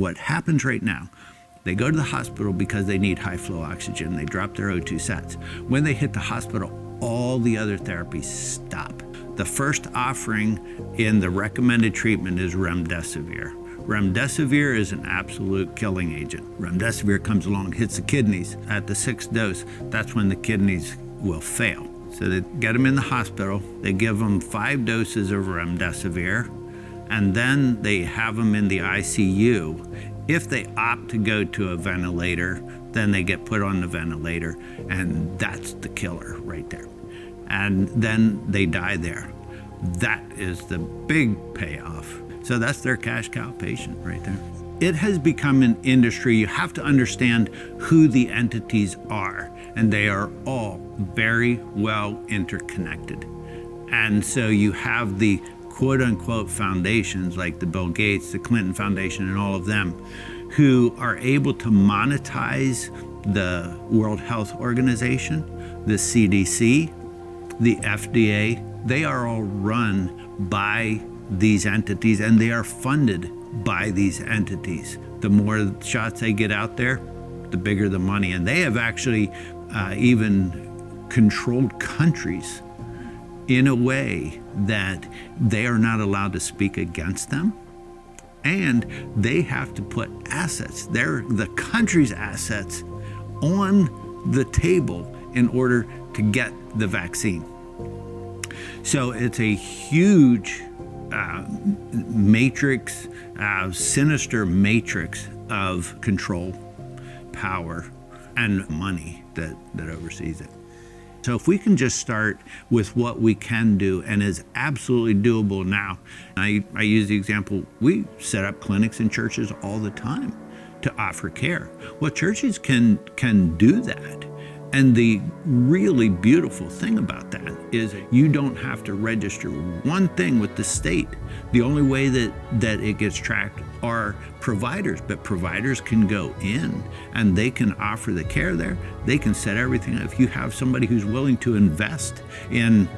what happens right now, they go to the hospital because they need high flow oxygen. They drop their O2 sats. When they hit the hospital, all the other therapies stop. The first offering in the recommended treatment is remdesivir. Remdesivir is an absolute killing agent. Remdesivir comes along, hits the kidneys. At the 6th dose, that's when the kidneys will fail. So they get them in the hospital, they give them 5 doses of remdesivir, and then they have them in the ICU. If they opt to go to a ventilator, then they get put on the ventilator, and that's the killer right there. And then they die there. That is the big payoff. So that's their cash cow patient right there. It has become an industry. You have to understand who the entities are, and they are all very well interconnected. And so you have the quote unquote foundations like the Bill Gates, the Clinton Foundation, and all of them who are able to monetize the World Health Organization, the CDC, the FDA. They are all run by these entities, and they are funded by these entities. The more shots they get out there, the bigger the money. And they have actually even controlled countries in a way that they are not allowed to speak against them. And they have to put assets, the country's assets, on the table in order to get the vaccine. So it's a huge matrix, sinister matrix of control, power, and money that oversees it. So if we can just start with what we can do and is absolutely doable now. I use the example, we set up clinics in churches all the time to offer care. Well, churches can do that. And the really beautiful thing about that is you don't have to register one thing with the state. The only way that it gets tracked are providers, but providers can go in and they can offer the care there. They can set everything up. If you have somebody who's willing to invest in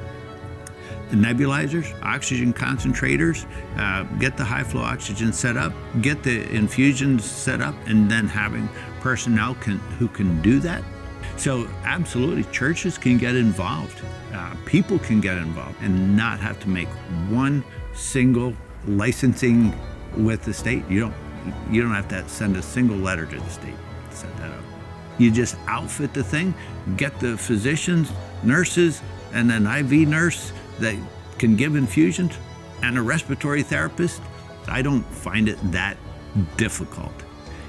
nebulizers, oxygen concentrators, get the high flow oxygen set up, get the infusions set up, and then having personnel who can do that. So absolutely, churches can get involved. People can get involved and not have to make one single licensing with the state. You don't have to send a single letter to the state to set that up. You just outfit the thing, get the physicians, nurses, and an IV nurse that can give infusions, and a respiratory therapist. I don't find it that difficult.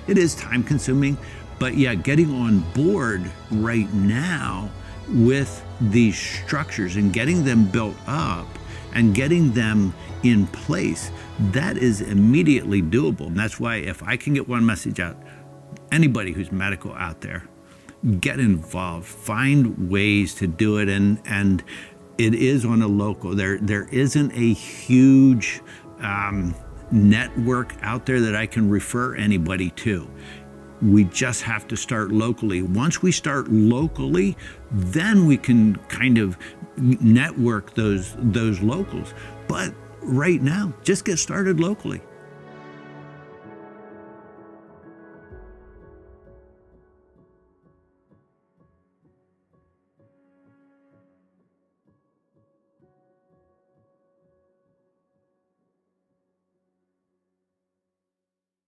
It is time consuming, but yeah, getting on board right now with these structures and getting them built up and getting them in place, that is immediately doable. And that's why if I can get one message out, anybody who's medical out there, get involved, find ways to do it. And it is on a local, there isn't a huge network out there that I can refer anybody to. We just have to start locally. Once we start locally, then we can kind of network those locals. But right now, just get started locally.